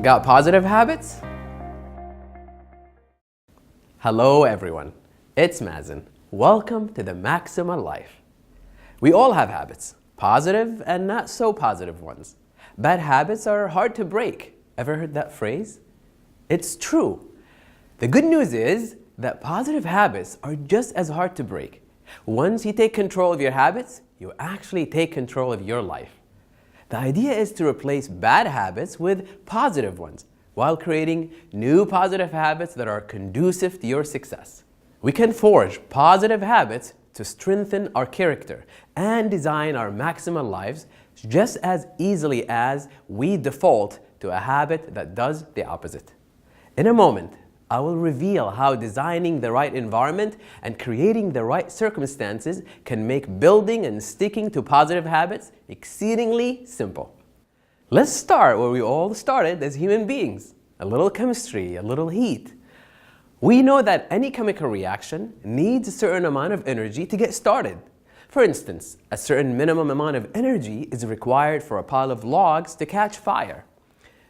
Got positive habits? Hello everyone, it's Mazen. Welcome to the Maximal life. We all have habits, positive and not so positive ones. Bad habits are hard to break. Ever heard that phrase? It's true. The good news is that positive habits are just as hard to break. Once you take control of your habits, you actually take control of your life. The idea is to replace bad habits with positive ones, while creating new positive habits that are conducive to your success. We can forge positive habits to strengthen our character and design our maximal lives just as easily as we default to a habit that does the opposite. In a moment, I will reveal how designing the right environment and creating the right circumstances can make building and sticking to positive habits exceedingly simple. Let's start where we all started as human beings. A little chemistry, a little heat. We know that any chemical reaction needs a certain amount of energy to get started. For instance, a certain minimum amount of energy is required for a pile of logs to catch fire.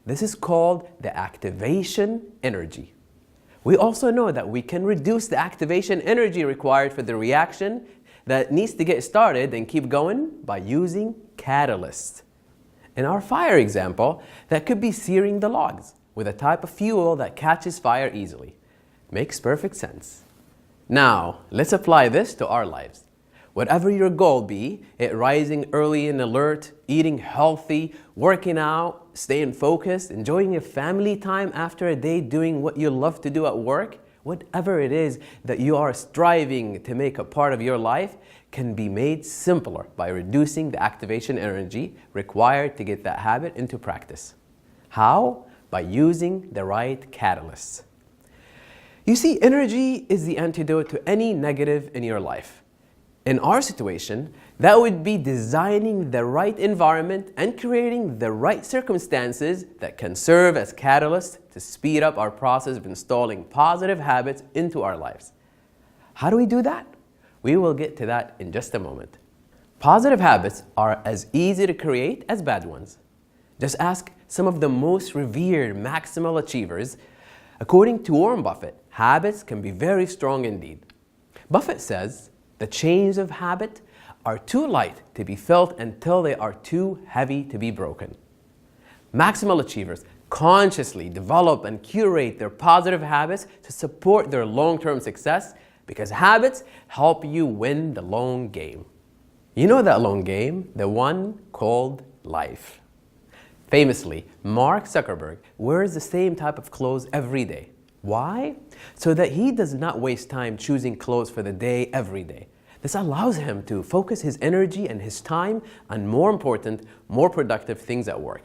This is called the activation energy. We also know that we can reduce the activation energy required for the reaction that needs to get started and keep going by using catalysts. In our fire example, that could be searing the logs with a type of fuel that catches fire easily. Makes perfect sense. Now, let's apply this to our lives. Whatever your goal be, it rising early and alert, eating healthy, working out, staying focused, enjoying your family time after a day doing what you love to do at work, whatever it is that you are striving to make a part of your life can be made simpler by reducing the activation energy required to get that habit into practice. How? By using the right catalysts. You see, energy is the antidote to any negative in your life. In our situation, that would be designing the right environment and creating the right circumstances that can serve as catalysts to speed up our process of installing positive habits into our lives. How do we do that? We will get to that in just a moment. Positive habits are as easy to create as bad ones. Just ask some of the most revered maximal achievers. According to Warren Buffett, habits can be very strong indeed. Buffett says, the chains of habit are too light to be felt until they are too heavy to be broken. Maximal achievers consciously develop and curate their positive habits to support their long-term success because habits help you win the long game. You know that long game, the one called life. Famously, Mark Zuckerberg wears the same type of clothes every day. Why? So that he does not waste time choosing clothes for the day every day. This allows him to focus his energy and his time on more important, more productive things at work.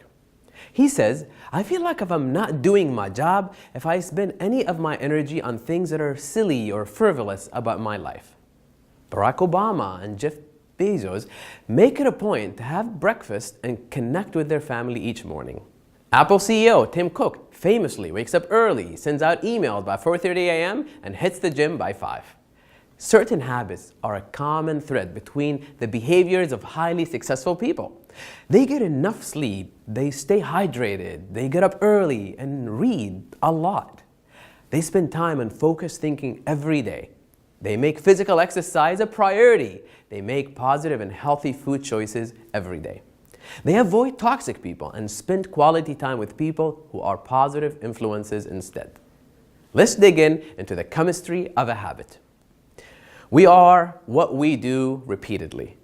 He says, I feel like if I'm not doing my job, if I spend any of my energy on things that are silly or frivolous about my life. Barack Obama and Jeff Bezos make it a point to have breakfast and connect with their family each morning. Apple CEO Tim Cook famously wakes up early, sends out emails by 4:30 a.m. and hits the gym by 5. Certain habits are a common thread between the behaviors of highly successful people. They get enough sleep, they stay hydrated, they get up early and read a lot. They spend time on focused thinking every day. They make physical exercise a priority. They make positive and healthy food choices every day. They avoid toxic people and spend quality time with people who are positive influences instead. Let's dig into the chemistry of a habit. We are what we do repeatedly.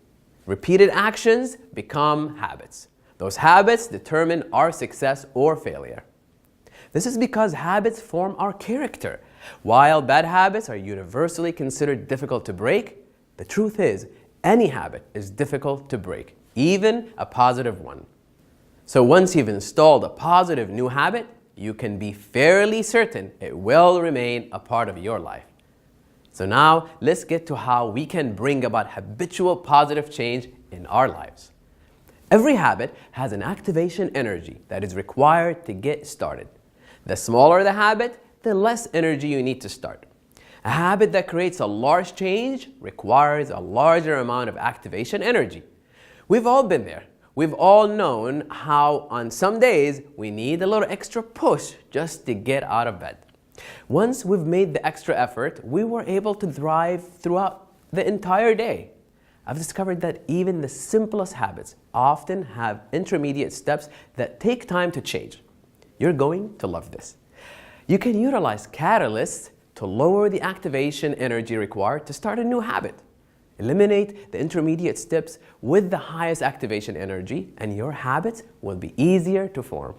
Repeated actions become habits. Those habits determine our success or failure. This is because habits form our character. While bad habits are universally considered difficult to break, the truth is any habit is difficult to break, even a positive one. So once you've installed a positive new habit, you can be fairly certain it will remain a part of your life. So now let's get to how we can bring about habitual positive change in our lives. Every habit has an activation energy that is required to get started. The smaller the habit, the less energy you need to start. A habit that creates a large change requires a larger amount of activation energy. We've all been there. We've all known how on some days we need a little extra push just to get out of bed. Once we've made the extra effort, we were able to thrive throughout the entire day. I've discovered that even the simplest habits often have intermediate steps that take time to change. You're going to love this. You can utilize catalysts to lower the activation energy required to start a new habit. Eliminate the intermediate steps with the highest activation energy, and your habits will be easier to form.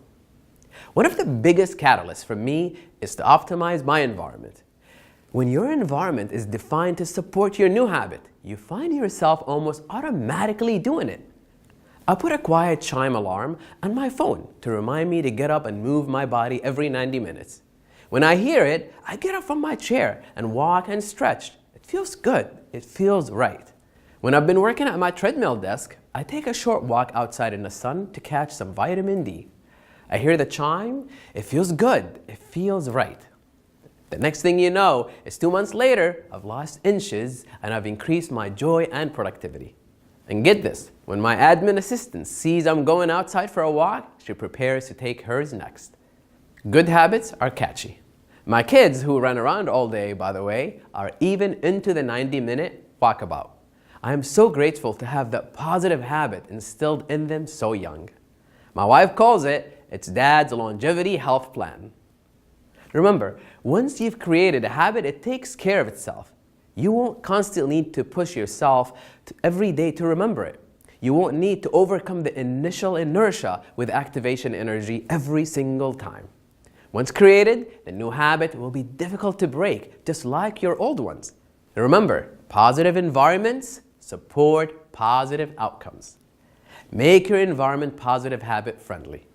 One of the biggest catalysts for me is to optimize my environment. When your environment is defined to support your new habit, you find yourself almost automatically doing it. I put a quiet chime alarm on my phone to remind me to get up and move my body every 90 minutes. When I hear it, I get up from my chair and walk and stretch. It feels good. It feels right. When I've been working at my treadmill desk, I take a short walk outside in the sun to catch some vitamin D. I hear the chime. It feels good. It feels right. The next thing you know, it's 2 months later, I've lost inches and I've increased my joy and productivity. And get this, when my admin assistant sees I'm going outside for a walk, she prepares to take hers next. Good habits are catchy. My kids, who run around all day, by the way, are even into the 90-minute walkabout. I am so grateful to have that positive habit instilled in them so young. My wife calls it's Dad's longevity health plan. Remember, once you've created a habit, it takes care of itself. You won't constantly need to push yourself every day to remember it. You won't need to overcome the initial inertia with activation energy every single time. Once created, the new habit will be difficult to break, just like your old ones. Remember, positive environments support positive outcomes. Make your environment positive habit friendly.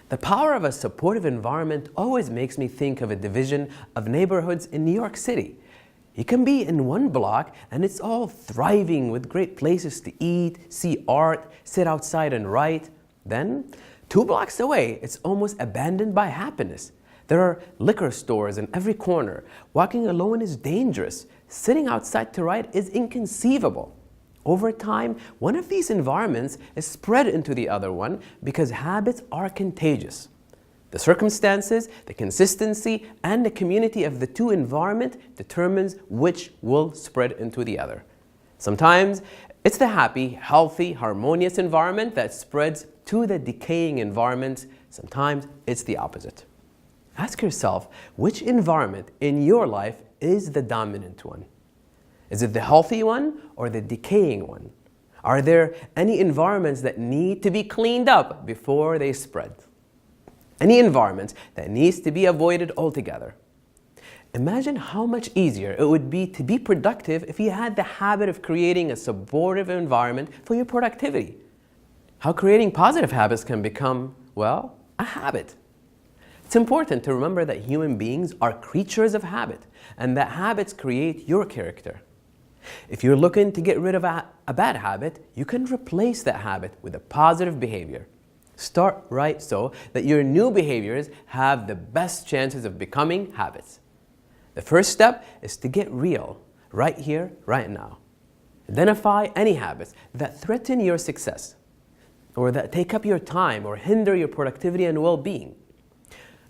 The power of a supportive environment always makes me think of a division of neighborhoods in New York City. You can be in one block and it's all thriving with great places to eat, see art, sit outside and write. Then, 2 blocks away, it's almost abandoned by happiness. There are liquor stores in every corner. Walking alone is dangerous. Sitting outside to write is inconceivable. Over time, one of these environments is spread into the other one because habits are contagious. The circumstances, the consistency, and the community of the two environments determines which will spread into the other. Sometimes it's the happy, healthy, harmonious environment that spreads to the decaying environment. Sometimes it's the opposite. Ask yourself, which environment in your life is the dominant one? Is it the healthy one or the decaying one? Are there any environments that need to be cleaned up before they spread? Any environment that needs to be avoided altogether? Imagine how much easier it would be to be productive if you had the habit of creating a supportive environment for your productivity. How creating positive habits can become, well, a habit. It's important to remember that human beings are creatures of habit and that habits create your character. If you're looking to get rid of a bad habit, you can replace that habit with a positive behavior. Start right so that your new behaviors have the best chances of becoming habits. The first step is to get real, right here, right now. Identify any habits that threaten your success or that take up your time or hinder your productivity and well-being.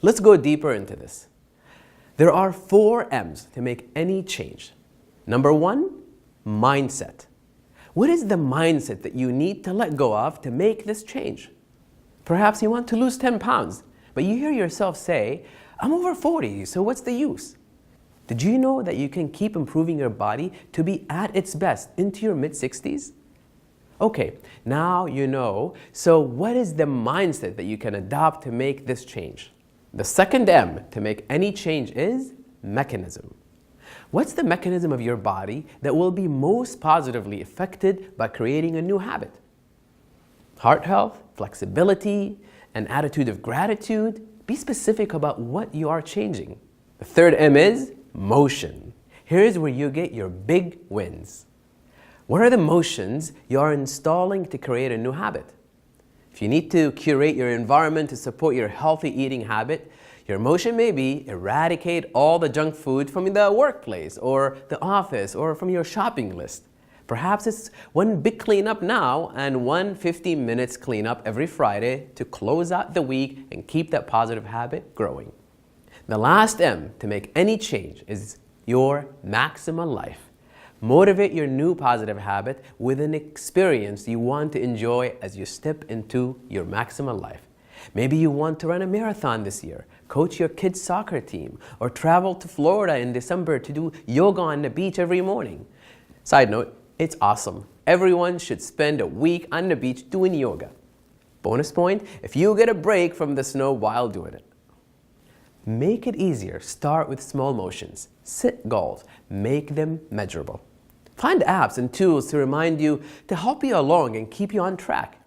Let's go deeper into this. There are 4 M's to make any change. Number 1, mindset. What is the mindset that you need to let go of to make this change? Perhaps you want to lose 10 pounds, but you hear yourself say, I'm over 40, so what's the use? Did you know that you can keep improving your body to be at its best into your mid-60s? Okay, now you know, so what is the mindset that you can adopt to make this change? The second M to make any change is mechanism. What's the mechanism of your body that will be most positively affected by creating a new habit? Heart health, flexibility, an attitude of gratitude. Be specific about what you are changing. The third M is motion. Here's where you get your big wins. What are the motions you are installing to create a new habit? If you need to curate your environment to support your healthy eating habit, your motion may be eradicate all the junk food from the workplace or the office or from your shopping list. Perhaps it's one big cleanup now and one 15 minutes cleanup every Friday to close out the week and keep that positive habit growing. The last M to make any change is your maximal life. Motivate your new positive habit with an experience you want to enjoy as you step into your maximal life. Maybe you want to run a marathon this year, coach your kids' soccer team, or travel to Florida in December to do yoga on the beach every morning. Side note, it's awesome. Everyone should spend a week on the beach doing yoga. Bonus point, if you get a break from the snow while doing it. Make it easier. Start with small motions. Set goals. Make them measurable. Find apps and tools to remind you to help you along and keep you on track.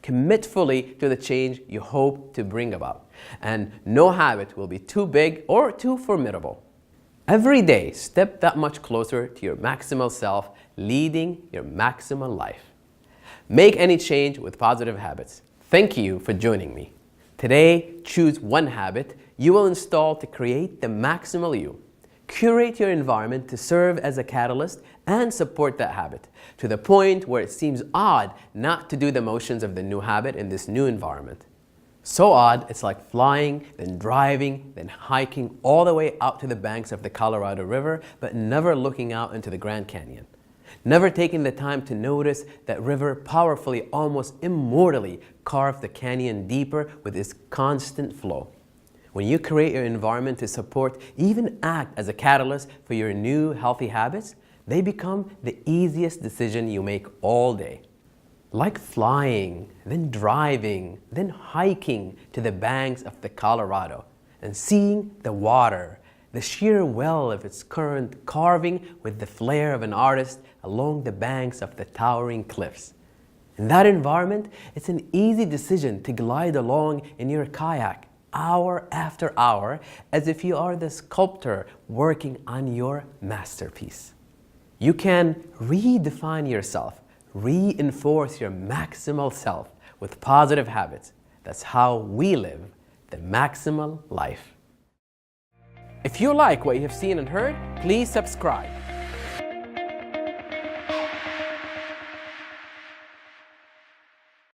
Commit fully to the change you hope to bring about. And no habit will be too big or too formidable. Every day, step that much closer to your maximal self, leading your maximal life. Make any change with positive habits. Thank you for joining me. Today, choose one habit you will install to create the maximal you. Curate your environment to serve as a catalyst and support that habit to the point where it seems odd not to do the motions of the new habit in this new environment. So odd, it's like flying, then driving, then hiking all the way out to the banks of the Colorado River, but never looking out into the Grand Canyon. Never taking the time to notice that river powerfully, almost immortally carved the canyon deeper with its constant flow. When you create your environment to support, even act as a catalyst for your new healthy habits, they become the easiest decision you make all day. Like flying, then driving, then hiking to the banks of the Colorado and seeing the water, the sheer well of its current carving with the flair of an artist along the banks of the towering cliffs. In that environment, it's an easy decision to glide along in your kayak hour after hour as if you are the sculptor working on your masterpiece. You can redefine yourself, reinforce your maximal self with positive habits. That's how we live the maximal life. If you like what you have seen and heard, please subscribe.